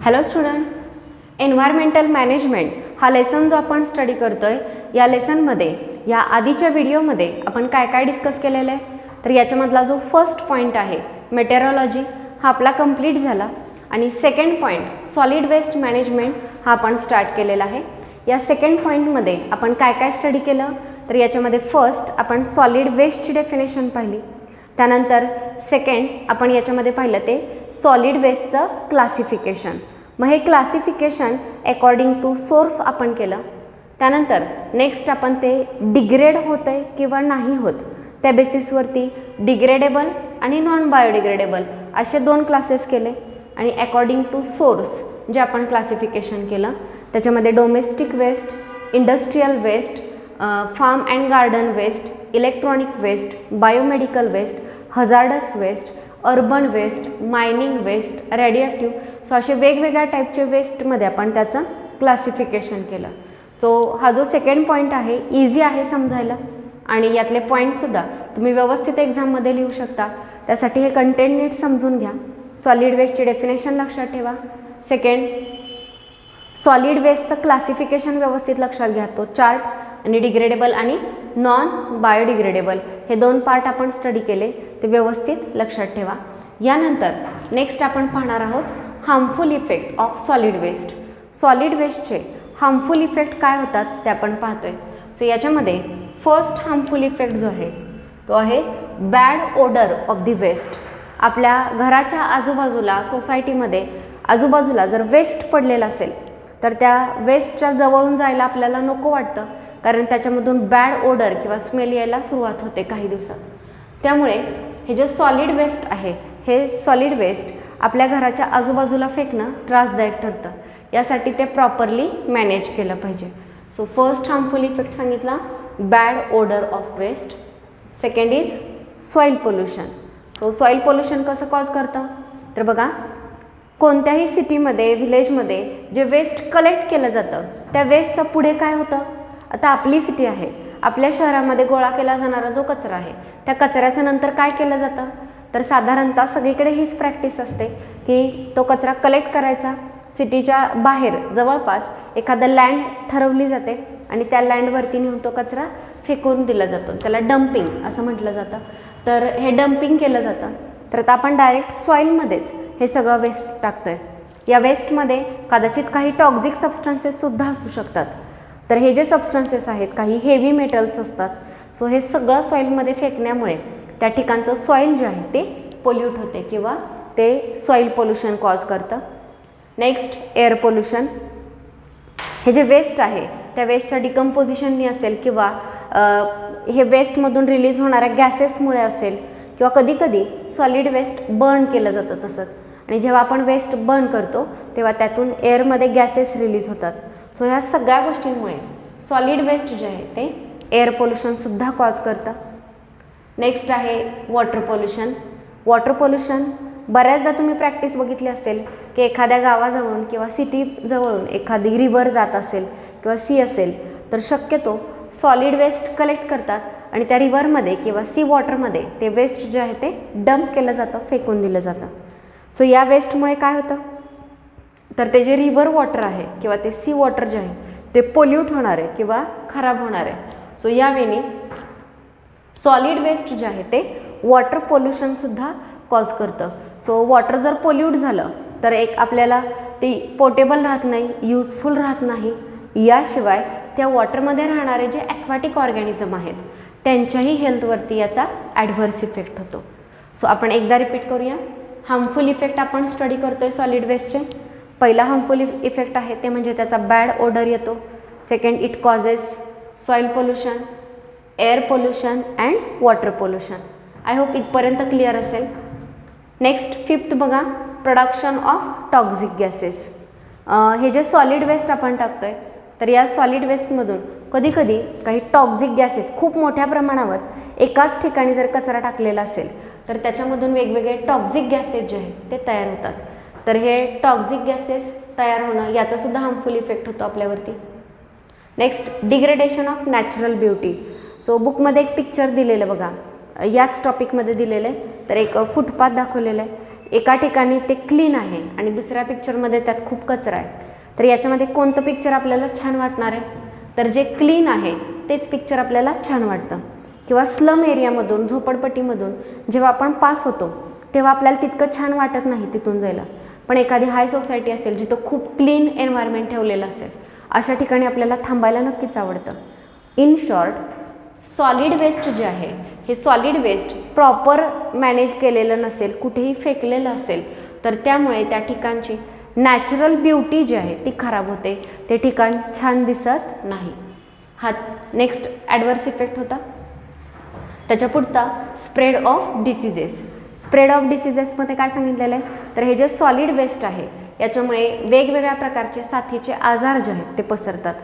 Hello student, environmental management हा lesson जो आपण स्टडी करतोय, या लेसनमध्ये या आधीच्या व्हिडिओमध्ये आपण काय काय डिस्कस केलेलं आहे. तर याच्यामधला जो फर्स्ट पॉईंट आहे मेटेरोलॉजी हा आपला कंप्लीट झाला आणि second point solid waste management हा आपण स्टार्ट केलेला आहे. या सेकंड पॉईंटमध्ये आपण काय काय स्टडी केलं, तर याच्यामध्ये फर्स्ट आपण सॉलिड वेस्टची डेफिनेशन पाहिली. त्यानंतर सेकंड आपण याच्यामध्ये पाहिलं ते सॉलिड वेस्टचं क्लासिफिकेशन. मग हे क्लासिफिकेशन अकॉर्डिंग टू सोर्स आपण केलं. त्यानंतर नेक्स्ट आपण ते डिग्रेड होतं आहे किंवा नाही होत त्या बेसिसवरती डिग्रेडेबल आणि नॉन बायोडिग्रेडेबल असे दोन क्लासेस केले आणि अकॉर्डिंग टू सोर्स जे आपण क्लासिफिकेशन केलं त्याच्यामध्ये domestic waste, industrial waste, farm and garden waste, electronic waste, biomedical waste, hazardous waste, urban waste, mining waste, radioactive, so असे वेगवेगळ्या टाईपचे वेस्टमध्ये आपण त्याचं क्लासिफिकेशन केलं. सो हा जो सेकंड पॉईंट आहे इझी आहे समजायला आणि यातले पॉईंटसुद्धा तुम्ही व्यवस्थित एक्झाममध्ये लिहू शकता. त्यासाठी हे कंटेंट नीट समजून घ्या. सॉलिड वेस्टची डेफिनेशन लक्षात ठेवा. सेकंड सॉलिड वेस्टचं क्लासिफिकेशन व्यवस्थित लक्षात घ्या, तो चार्ट, आणि डिग्रेडेबल आणि नॉन बायोडिग्रेडेबल हे दोन पार्ट आपण स्टडी केले, ते व्यवस्थित लक्षात ठेवा. यानंतर नेक्स्ट आपण पाहणार आहोत harmful effect of solid waste. Solid वेस्टचे हार्मफुल इफेक्ट काय होतात ते आपण पाहतोय. सो याच्यामध्ये फर्स्ट हार्मफुल इफेक्ट जो आहे तो आहे bad odour of the waste. आपल्या घराच्या आजूबाजूला सोसायटीमध्ये आजूबाजूला जर वेस्ट पडलेला असेल तर त्या वेस्टच्या जवळून जायला आपल्याला नको वाटतं, कारण त्याच्यामधून बॅड ओडर किंवा स्मेल यायला सुरुवात होते काही दिवसात. त्यामुळे हे जे सॉलिड वेस्ट आहे हे सॉलिड वेस्ट आपल्या घराच्या आजूबाजूला फेकणं त्रासदायक ठरतं. यासाठी ते प्रॉपरली मॅनेज केलं पाहिजे. सो फर्स्ट हार्मफुल इफेक्ट सांगितला bad odour of waste. Second is soil pollution. So soil pollution कसं कॉज करतं, तर बघा कोणत्याही सिटीमध्ये विलेजमध्ये जे वेस्ट कलेक्ट केलं जातं त्या वेस्टचं पुढे काय होतं. आता आपली सिटी आहे, आपल्या शहरामध्ये गोळा केला जाणारा जो कचरा आहे त्या कचऱ्याचं नंतर काय केलं जातं, तर साधारणतः सगळीकडे हीच प्रॅक्टिस असते की तो कचरा कलेक्ट करायचा, सिटीच्या बाहेर जवळपास एखादं लँड ठरवली जाते आणि त्या लँडवरती नेऊन तो कचरा फेकून दिला जातो. त्याला डम्पिंग असं म्हटलं जातं. तर हे डम्पिंग केलं जातं. तर आता आपण डायरेक्ट सॉईलमध्येच हे सगळं वेस्ट टाकतो आहे. या वेस्टमध्ये कदाचित काही टॉक्झिक सबस्टन्सेससुद्धा असू शकतात. तर हे जे सबस्टन्सेस आहेत काही हेवी मेटल्स असतात. सो हे सगळं सॉईलमध्ये फेकण्यामुळे त्या ठिकाणचं सॉईल जे आहे ते पोल्यूट होते किंवा ते सॉईल पोल्युशन कॉज करतं. Next air pollution. हे जे वेस्ट आहे त्या वेस्टच्या डिकम्पोजिशननी असेल किंवा हे वेस्टमधून रिलीज होणाऱ्या गॅसेसमुळे असेल किंवा कधीकधी सॉलिड वेस्ट बर्न केलं जातं तसंच. आणि जेव्हा आपण वेस्ट बर्न करतो तेव्हा त्यातून एअरमध्ये गॅसेस रिलीज होतात. सो ह्या सगळ्या गोष्टींमुळे सॉलिड वेस्ट जे आहे ते एअर पोल्युशनसुद्धा कॉज करतं. नेक्स्ट आहे वॉटर पोल्युशन. वॉटर पोल्युशन बऱ्याचदा तुम्ही प्रॅक्टिस बघितली असेल की एखाद्या गावाजवळून किंवा सिटीजवळून एखादी रिव्हर जात असेल किंवा सी असेल तर शक्यतो सॉलिड वेस्ट कलेक्ट करतात आणि त्या रिव्हरमध्ये किंवा सी वॉटरमध्ये ते वेस्ट जे आहे ते डम्प केलं जातं, फेकून दिलं जातं. सो या वेस्टमुळे काय होतं, तर ते जे रिव्हर वॉटर आहे किंवा ते सी वॉटर जे आहे ते पोल्यूट होणार आहे किंवा खराब होणार आहे. सो यावेळी सॉलिड वेस्ट जे आहे ते वॉटर पोल्युशनसुद्धा कॉज करतं. सो वॉटर जर पोल्यूट झालं तर एक आपल्याला ती पोर्टेबल राहत नाही, यूजफुल राहत नाही. याशिवाय त्या वॉटरमध्ये राहणारे जे ॲक्वॅटिक ऑर्गॅनिझम आहेत त्यांच्याही हेल्थवरती याचा ॲडव्हर्स इफेक्ट होतो. सो आपण एकदा रिपीट करूया. हार्मफुल इफेक्ट आपण स्टडी करतो आहे सॉलिड वेस्टचे. पहिला हार्मफुल इफेक्ट आहे ते म्हणजे त्याचा बॅड ओडर येतो. Second it causes soil pollution, air pollution and water pollution. I hope इथपर्यंत क्लिअर असेल. नेक्स्ट फिफ्थ बघा प्रोडक्शन ऑफ टॉक्झिक गॅसेस. हे जे सॉलिड वेस्ट आपण टाकतो आहे तर या सॉलिड वेस्टमधून कधीकधी काही टॉक्झिक गॅसेस खूप मोठ्या प्रमाणावर एकाच ठिकाणी जर कचरा टाकलेला असेल तर त्याच्यामधून वेगवेगळे टॉक्झिक गॅसेस जे आहेत ते तयार होतात. तर हे टॉक्झिक गॅसेस तयार होणं याचासुद्धा हार्मफुल इफेक्ट होतो आपल्यावरती. Next degradation of natural beauty. So बुकमध्ये एक पिक्चर दिलेलं बघा, याच टॉपिकमध्ये दिलेलं आहे. तर एक फुटपाथ दाखवलेलं आहे. एका ठिकाणी ते क्लीन आहे आणि दुसऱ्या पिक्चरमध्ये त्यात खूप कचरा आहे, तर याच्यामध्ये कोणतं पिक्चर आपल्याला छान वाटणार आहे? तर जे क्लीन आहे तेच पिक्चर आपल्याला छान वाटतं. किंवा स्लम एरियामधून, झोपडपट्टीमधून जेव्हा आपण पास होतो तेव्हा आपल्याला तितकं छान वाटत नाही तिथून जायला. पण एखादी हाय सोसायटी असेल जिथं खूप क्लीन एन्व्हायरमेंट ठेवलेलं असेल, अशा ठिकाणी आपल्याला थांबायला नक्कीच आवडतं. इन शॉर्ट, सॉलिड वेस्ट जे आहे हे सॉलिड वेस्ट प्रॉपर मॅनेज केलेलं नसेल, कुठेही फेकलेलं असेल, तर त्यामुळे त्या ठिकाणची नॅचरल ब्युटी जी आहे ती खराब होते, ते ठिकाण छान दिसत नाही. हा नेक्स्ट ॲडव्हर्स इफेक्ट होता. त्याच्या पुढचा spread of diseases. Spread of डिसीजेसमध्ये काय सांगितलेलं आहे? तर हे जे सॉलिड वेस्ट आहे याच्यामुळे वेगवेगळ्या प्रकारचे साथीचे आजार जे आहेत ते पसरतात.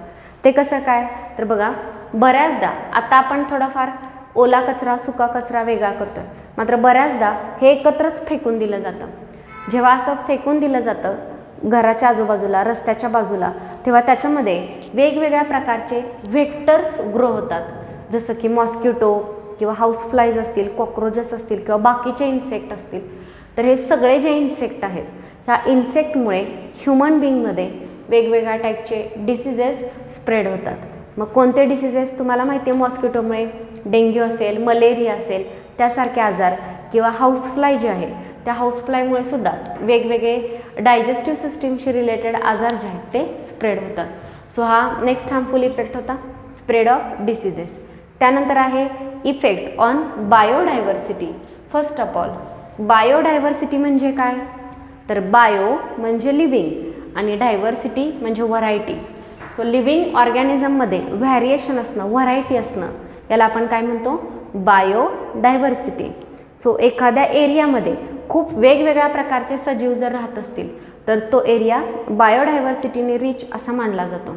ते कसं काय? तर बघा, बऱ्याचदा आता आपण थोडाफार ओला कचरा सुका कचरा वेगळा करतोय, मात्र बऱ्याचदा हे एकत्रच फेकून दिलं जातं. जेव्हा असं फेकून दिलं जातं घराच्या आजूबाजूला, रस्त्याच्या बाजूला, तेव्हा त्याच्यामध्ये वेगवेगळ्या प्रकारचे व्हेक्टर्स ग्रो होतात, जसं की मॉस्किटो किंवा हाऊसफ्लाईज असतील, कॉक्रोचेस असतील किंवा बाकीचे इन्सेक्ट असतील. तर हे सगळे जे इन्सेक्ट आहेत ह्या इन्सेक्टमुळे ह्युमन बिईंगमध्ये वेगवेगळ्या टाईपचे डिसीजेस स्प्रेड होतात. मग कोणते डिसीजेस तुम्हाला माहिती आहे? मॉस्किटोमुळे डेंग्यू असेल, मलेरिया असेल त्यासारखे आजार, किंवा हाऊसफ्लाय जे आहे त्या हाऊसफ्लायमुळे सुद्धा वेगवेगळे डायजेस्टिव्ह सिस्टीमशी रिलेटेड आजार जे आहेत ते स्प्रेड होतात. सो हा नेक्स्ट हार्मफुल इफेक्ट होता, स्प्रेड ऑफ डिसीजेस. त्यानंतर आहे effect on biodiversity. First of all, biodiversity म्हणजे काय? तर बायो म्हणजे लिव्हिंग आणि डायव्हर्सिटी म्हणजे व्हरायटी. सो लिव्हिंग ऑर्गॅनिझममध्ये व्हॅरिएशन असणं, व्हरायटी असणं, याला आपण काय म्हणतो? बायोडायव्हर्सिटी. सो एखाद्या एरियामध्ये खूप वेगवेगळ्या प्रकारचे सजीव जर राहत असतील तर तो एरिया बायोडायव्हर्सिटीने रिच असा मानला जातो.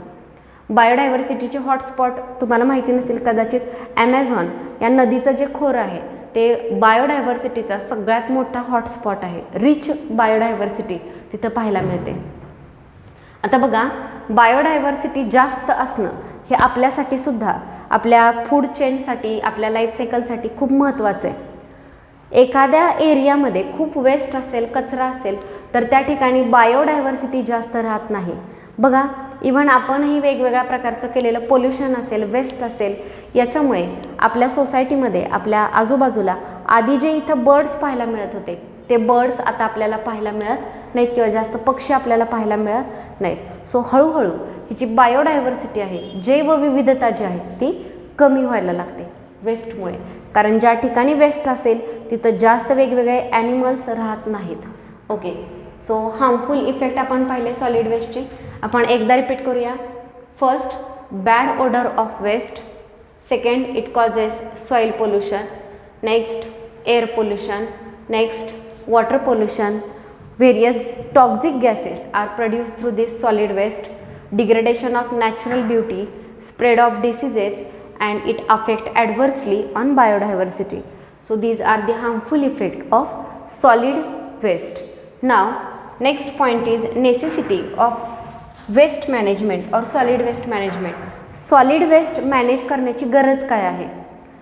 बायोडायव्हर्सिटीचे हॉटस्पॉट तुम्हाला माहिती नसेल कदाचित, ॲमेझॉन या नदीचं जे खोरं आहे ते बायोडायव्हर्सिटीचा सगळ्यात मोठा हॉटस्पॉट आहे. रिच बायोडायव्हर्सिटी तिथं पाहायला मिळते. आता बघा, बायोडायव्हर्सिटी जास्त असणं हे आपल्यासाठी सुद्धा, आपल्या फूड चेनसाठी, आपल्या लाईफ सायकलसाठी खूप महत्त्वाचं आहे. एखाद्या एरियामध्ये खूप वेस्ट असेल, कचरा असेल, तर त्या ठिकाणी बायोडायव्हर्सिटी जास्त राहत नाही. बघा, इव्हन आपणही वेगवेगळ्या प्रकारचं केलेलं पोल्युशन असेल, वेस्ट असेल, याच्यामुळे आपल्या सोसायटीमध्ये, आपल्या आजूबाजूला आधी जे इथं बर्ड्स पाहायला मिळत होते ते बर्ड्स आता आपल्याला पाहायला मिळत नाहीत, किंवा जास्त पक्षी आपल्याला पाहायला मिळत नाहीत. सो हळूहळू ही जी बायोडायव्हर्सिटी आहे, जैवविविधता जी आहे ती कमी व्हायला लागते वेस्टमुळे. कारण ज्या ठिकाणी वेस्ट असेल तिथं जास्त वेगवेगळे ॲनिमल्स राहत नाहीत. ओके, सो हार्मफुल इफेक्ट आपण पाहिले सॉलिड वेस्टचे. आपण एकदा रिपीट करूया. First, bad odour of waste. Second, it causes soil pollution. Next, air pollution. Next, water pollution. Various toxic gases are produced through this solid waste. Degradation of natural beauty, spread of diseases, and it affect adversely on biodiversity. So these are the harmful effect of solid waste. Now next point is necessity of waste management or solid waste management. Solid waste manage करण्याची गरज काय आहे?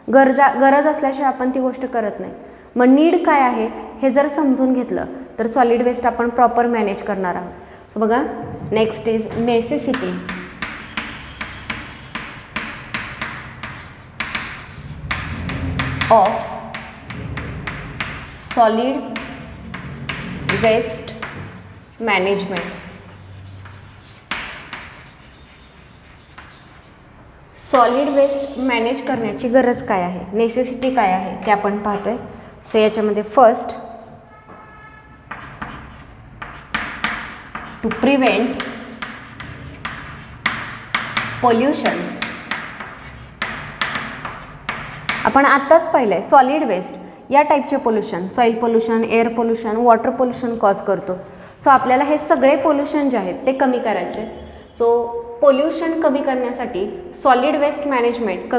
गरज असल्याशिवाय आपण ती गोष्ट करत नाही. मग नीड काय आहे हे जर समजून घेतलं तर सॉलिड वेस्ट आपण प्रॉपर मॅनेज करणार आहोत. सो बघा, next is necessity of solid waste management. Solid waste manage करण्याची गरज काय आहे, नेसेसिटी काय आहे ते आपण पाहतोय. सो याच्यामध्ये फर्स्ट, टू प्रिव्हेंट पोल्युशन. आपण आत्ताच पाहिलं आहे सॉलिड वेस्ट या टाईपचे pollution, soil pollution, air pollution, water pollution cause करतो. सो आपल्याला हे सगळे पोल्युशन जे आहेत ते कमी करायचे. सो पोल्युशन कमी करण्यासाठी solid waste management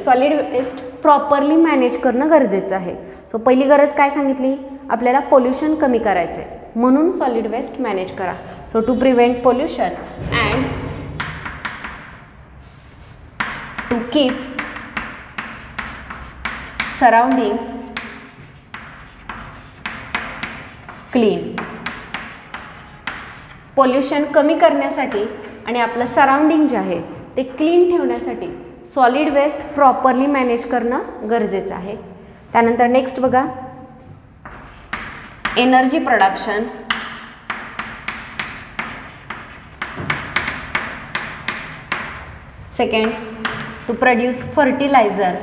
solid waste properly manage करणं गरजेचं आहे. सो पहिली गरज काय सांगितली? आपल्याला पोल्युशन कमी करायचं आहे, म्हणून सॉलिड वेस्ट मॅनेज करा. So to prevent pollution and to keep surrounding clean. Pollution कमी करण्यासाठी आणि आपलं सराउंडिंग जे आहे ते क्लीन ठेवण्यासाठी सॉलिड वेस्ट प्रॉपरली मॅनेज करणं गरजेचं आहे. त्यानंतर नेक्स्ट बघा, energy production. Second, to produce fertiliser.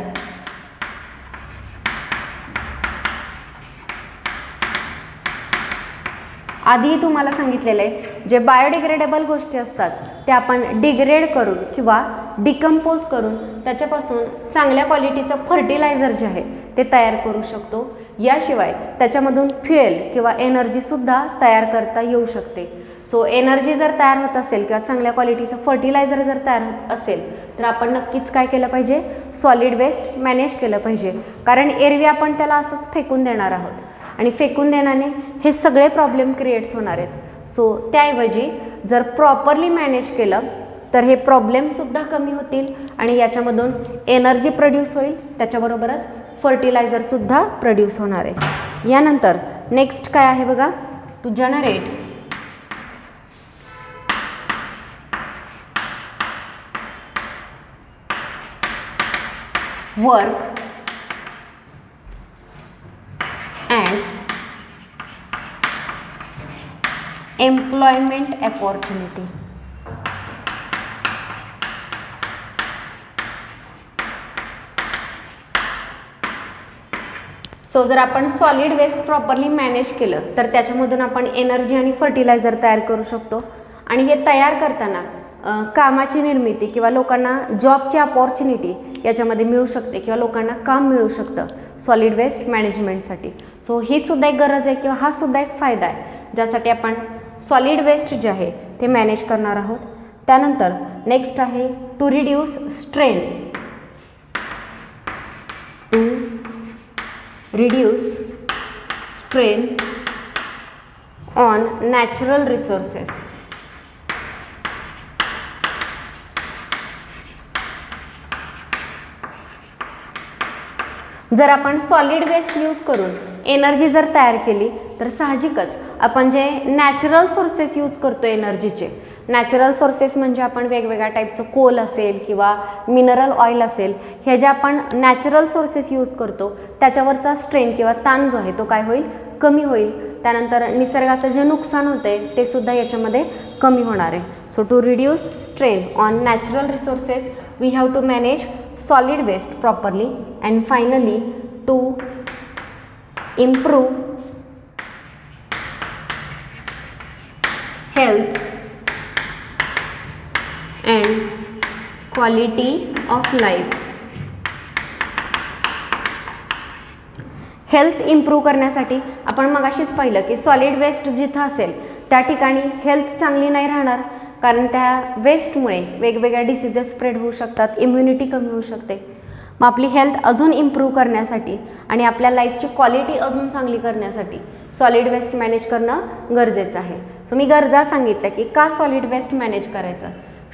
आधीही तुम्हाला सांगितलेलं आहे, जे बायोडिग्रेडेबल गोष्टी असतात त्या आपण डिग्रेड करून किंवा डिकम्पोज करून त्याच्यापासून चांगल्या क्वालिटीचं फर्टिलायझर जे आहे ते तयार करू शकतो. याशिवाय त्याच्यामधून फ्युएल किंवा एनर्जीसुद्धा तयार करता येऊ शकते. सो एनर्जी जर तयार होत असेल किंवा चांगल्या क्वालिटीचं फर्टिलायझर जर तयार होत असेल तर आपण नक्कीच काय केलं पाहिजे, सॉलिड वेस्ट मॅनेज केलं पाहिजे. कारण एरवी आपण त्याला असंच फेकून देणार आहोत आणि फेकून देण्याने हे सगळे प्रॉब्लेम क्रिएट्स होणार आहेत. सो त्याऐवजी जर प्रॉपरली मॅनेज केलं तर हे प्रॉब्लेमसुद्धा कमी होतील आणि याच्यामधून एनर्जी प्रोड्यूस होईल, त्याच्याबरोबरच फर्टिलायझरसुद्धा प्रोड्यूस होणार आहे. यानंतर नेक्स्ट काय आहे बघा, to generate work and employment opportunity. So जर आपण सॉलिड वेस्ट प्रॉपरली मॅनेज केलं तर त्याच्यामधून आपण एनर्जी आणि फर्टिलायझर तयार करू शकतो आणि हे तयार करताना कामाची निर्मिती किंवा लोकांना जॉबची अपॉर्च्युनिटी याच्यामध्ये मिळू शकते किंवा लोकांना काम मिळू शकतं सॉलिड वेस्ट मॅनेजमेंटसाठी. सो ही सुद्धा एक गरज आहे किंवा हा सुद्धा एक फायदा आहे ज्यासाठी आपण सॉलिड वेस्ट जे आहे ते मॅनेज करणार आहोत. त्यानंतर नेक्स्ट आहे to reduce strain. To reduce strain on natural resources. जर आपण सॉलिड वेस्ट यूज करून एनर्जी जर तयार केली तर साहजिकच आपण जे नॅचरल सोर्सेस यूज करतो एनर्जीचे, नॅचरल सोर्सेस म्हणजे आपण वेगवेगळ्या टाईपचं कोल असेल किंवा मिनरल ऑइल असेल, हे जे आपण नॅचरल सोर्सेस यूज करतो त्याच्यावरचा स्ट्रेन किंवा ताण जो आहे तो काय होईल, कमी होईल. त्यानंतर निसर्गाचं जे नुकसान होते ते सुद्धा याच्यामध्ये कमी होणार आहे. So to reduce strain on natural resources we have to manage solid waste properly. And finally, to improve health and quality of life. Health improve करण्यासाठी आपण मगाशीच पाहिलं की सॉलिड वेस्ट जिथं असेल त्या ठिकाणी हेल्थ चांगली नाही राहणार, कारण त्या वेस्टमुळे वेगवेगळ्या डिसीजेस स्प्रेड होऊ शकतात, इम्युनिटी कमी होऊ शकते. मग आपली हेल्थ अजून इम्प्रूव्ह करण्यासाठी आणि आपल्या लाईफची क्वालिटी अजून चांगली करण्यासाठी सॉलिड वेस्ट मॅनेज करणं गरजेचं आहे. सो मी गरजा सांगितल्या की का सॉलिड वेस्ट मॅनेज करायचं,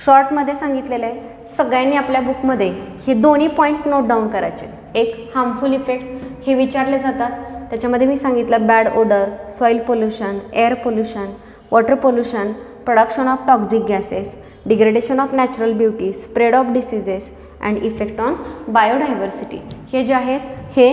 शॉर्टमध्ये सांगितलेलं आहे. सगळ्यांनी आपल्या बुकमध्ये हे दोन्ही पॉईंट नोट डाऊन करायचे. एक हार्मफुल इफेक्ट हे विचारले जातात, त्याच्यामध्ये मी सांगितलं bad odour, soil pollution, air pollution, water pollution, production of toxic gases, degradation of natural beauty, spread of diseases and effect on biodiversity. हे जे आहेत हे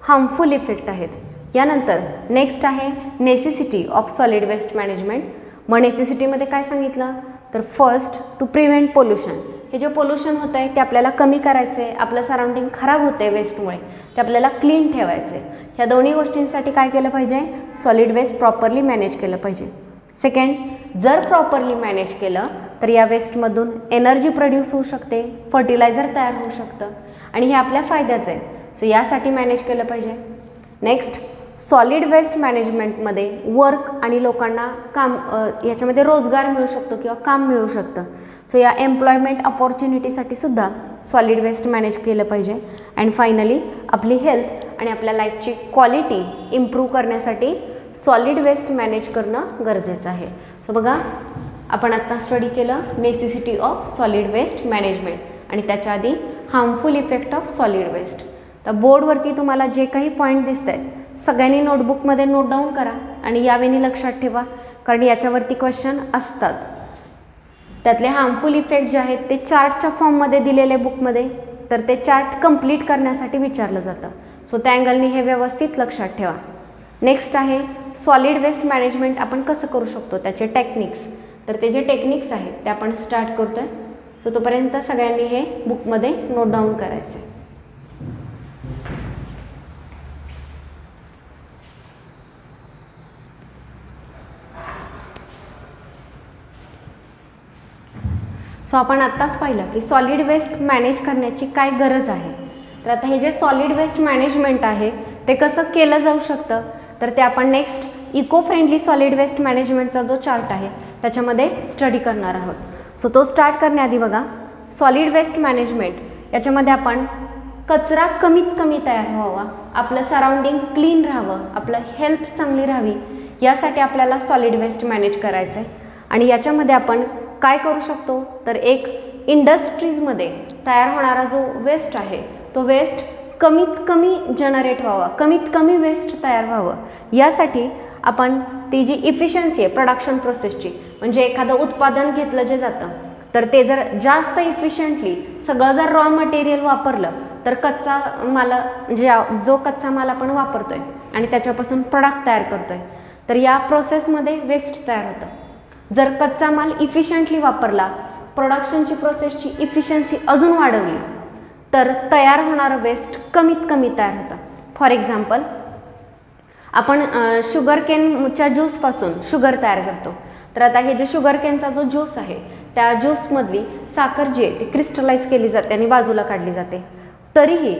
हार्मफुल इफेक्ट आहेत. यानंतर नेक्स्ट आहे necessity of solid waste management. मग नेसेसिटीमध्ये काय सांगितलं तर फर्स्ट टू प्रिव्हेंट पोल्युशन. हे जे पोल्युशन होतं आहे ते आपल्याला कमी करायचं आहे, आपलं सराउंडिंग खराब होतं आहे वेस्टमुळे, ते आपल्याला क्लीन ठेवायचं आहे. ह्या दोन्ही गोष्टींसाठी काय केलं पाहिजे, सॉलिड वेस्ट प्रॉपरली मॅनेज केलं पाहिजे. सेकंड, जर प्रॉपरली मॅनेज केलं तर या वेस्टमधून एनर्जी प्रोड्यूस होऊ शकते, फर्टिलायझर तयार होऊ शकतं आणि हे आपल्या फायद्याचं आहे. सो यासाठी मॅनेज केलं पाहिजे. नेक्स्ट, सॉलिड वेस्ट मॅनेजमेंटमध्ये वर्क आणि लोकांना काम याच्यामध्ये रोजगार मिळू शकतो किंवा काम मिळू शकतं. सो या एम्प्लॉयमेंट अपॉर्च्युनिटीसाठी सुद्धा सॉलिड वेस्ट मॅनेज केलं पाहिजे. अँड फायनली आपली हेल्थ आणि आपल्या लाईफची क्वालिटी इम्प्रूव्ह करण्यासाठी सॉलिड वेस्ट मॅनेज करणं गरजेचं आहे. सो बघा, आपण आत्ता स्टडी केलं necessity of solid waste management आणि त्याच्या आधी harmful effect of solid waste. तर बोर्डवरती तुम्हाला जे काही पॉईंट दिसत आहेत सगळ्यांनी नोटबुकमध्ये नोट डाऊन करा आणि यावेळी लक्षात ठेवा, कारण याच्यावरती क्वेश्चन असतात. त्यातले हार्मफुल इफेक्ट जे आहेत ते चार्टच्या फॉर्ममध्ये दिलेले बुकमध्ये, तर ते चार्ट कंप्लीट करण्यासाठी विचारलं जातं. सो त्या अँगलनी हे व्यवस्थित लक्षात ठेवा. नेक्स्ट आहे सॉलिड वेस्ट मॅनेजमेंट आपण कसं करू शकतो, त्याचे टेक्निक्स. तर ते जे टेक्निक्स आहेत ते आपण स्टार्ट करतो आहे. सो तोपर्यंत सगळ्यांनी हे बुकमध्ये नोट डाऊन करायचं आहे. सो आपण आत्ताच पाहिलं की सॉलिड वेस्ट मॅनेज करण्याची काय गरज आहे. तर आता हे जे सॉलिड वेस्ट मॅनेजमेंट आहे ते कसं केलं जाऊ शकतं, तर ते आपण next eco friendly solid waste मॅनेजमेंटचा जो चार्ट आहे त्याच्यामध्ये स्टडी करणार आहोत. सो तो स्टार्ट करण्याआधी बघा, सॉलिड वेस्ट मॅनेजमेंट याच्यामध्ये आपण कचरा कमीत कमी तयार व्हावा, आपलं सराउंडिंग क्लीन राहावं, आपलं हेल्थ चांगली राहावी, यासाठी आपल्याला सॉलिड वेस्ट मॅनेज करायचं आहे. आणि याच्यामध्ये आपण काय करू शकतो, तर एक इंडस्ट्रीजमध्ये तयार होणारा जो वेस्ट आहे तो वेस्ट कमीत कमी जनरेट व्हावा, कमीत कमी वेस्ट तयार व्हावं, यासाठी आपण ती जी इफिशियन्सी आहे प्रोडक्शन प्रोसेसची, म्हणजे एखादं उत्पादन घेतलं जे जातं तर ते जर जास्त इफिशियंटली सगळं जर रॉ मटेरियल वापरलं तर कच्चा माल, म्हणजे जो कच्चा माल आपण वापरतोय आणि त्याच्यापासून प्रोडक्ट तयार करतोय, तर या प्रोसेसमध्ये वेस्ट तयार होतं. जर कच्चा माल इफिशियंटली वापरला, प्रोडक्शनची प्रोसेसची इफिशियन्सी अजून वाढवली, तर तयार होणारं वेस्ट कमीत कमी तयार होतं. फॉर एक्झाम्पल, आपण शुगर केनच्या ज्यूसपासून शुगर तयार करतो. तर आता हे जे शुगर केनचा जो ज्यूस आहे त्या ज्यूसमधली साखर जी आहे ती क्रिस्टलाइज केली जाते आणि बाजूला काढली जाते. तरीही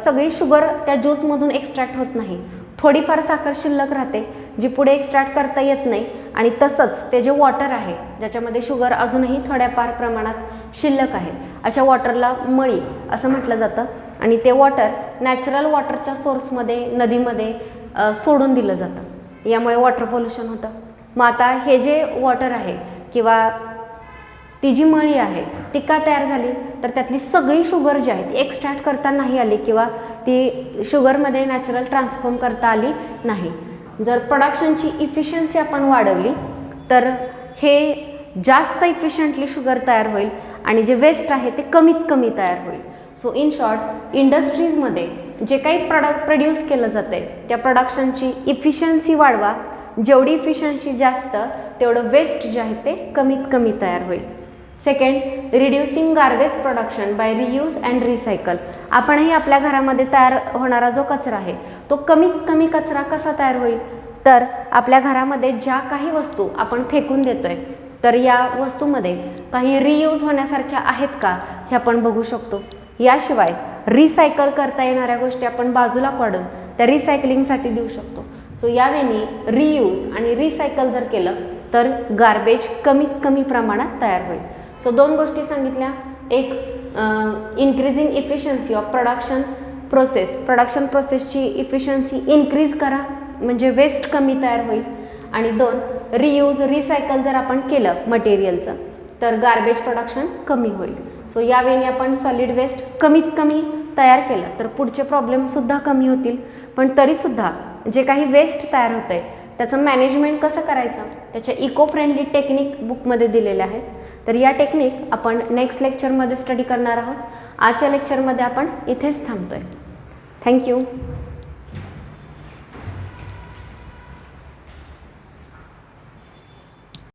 सगळी शुगर त्या ज्यूसमधून एक्स्ट्रॅक्ट होत नाही, थोडीफार साखर शिल्लक राहते जी पुढे एक्स्ट्रॅक्ट करता येत नाही. आणि तसंच ते जे वॉटर आहे ज्याच्यामध्ये शुगर अजूनही थोड्याफार प्रमाणात शिल्लक आहे, अशा वॉटरला मळी असं म्हटलं जातं. आणि ते वॉटर नॅचरल वॉटरच्या सोर्समध्ये, नदीमध्ये सोडून दिलं जातं. यामुळे वॉटर पोल्युशन होतं. मग आता हे जे वॉटर आहे किंवा ती जी मळी आहे ती का तयार झाली, तर त्यातली सगळी शुगर जी आहे ती एक्स्ट्रॅक्ट करता नाही आली किंवा ती शुगरमध्ये नॅचरल ट्रान्सफॉर्म करता आली नाही. जर प्रोडक्शनची इफिशियन्सी आपण वाढवली तर हे जास्त इफिशियंटली शुगर तयार होईल आणि जे वेस्ट आहे ते कमीत कमी तयार होईल. सो इन शॉर्ट, इंडस्ट्रीजमध्ये जे काही प्रोडक्ट प्रोड्यूस केलं जातं आहे त्या प्रोडक्शनची इफिशियन्सी वाढवा. जेवढी इफिशियन्सी जास्त तेवढं वेस्ट जे आहे ते कमीत कमी तयार होईल. Second, reducing garbage production by reuse and recycle. आपणही आपल्या घरामध्ये तयार होणारा जो कचरा आहे तो कमीत कमी कचरा कसा तयार होईल, तर आपल्या घरामध्ये ज्या काही वस्तू आपण फेकून देतोय तर या वस्तूमध्ये काही रियूज होण्यासारख्या आहेत का हे आपण बघू शकतो. याशिवाय रिसायकल करता येणाऱ्या गोष्टी आपण बाजूला काढून त्या रिसायकलिंगसाठी देऊ शकतो. सो यावेळी रियूज आणि रिसायकल जर केलं तर गार्बेज कमीत कमी प्रमाणात तयार होईल. सो दोन गोष्टी सांगितल्या, एक इन्क्रीजिंग इफिशियन्सी ऑफ प्रोडक्शन प्रोसेसची इफिशियन्सी इन्क्रीज करा म्हणजे वेस्ट कमी तयार होईल. आणि दोन, रियूज रिसायकल जर आपण केलं मटेरियलचं तर गार्बेज प्रोडक्शन कमी होईल. सो यावेळी आपण सॉलिड वेस्ट कमीत कमी तयार केलं तर पुढचे प्रॉब्लेमसुद्धा कमी होतील. पण तरीसुद्धा जे काही वेस्ट तयार होतं आहे त्याचं मॅनेजमेंट कसं करायचं त्याच्या इको फ्रेंडली टेक्निक बुकमध्ये दिलेल्या आहेत. तर या टेक्निक आपण नेक्स्ट लेक्चरमध्ये स्टडी करणार आहोत. आजच्या लेक्चरमध्ये आपण इथेच थांबतो आहे. थँक्यू.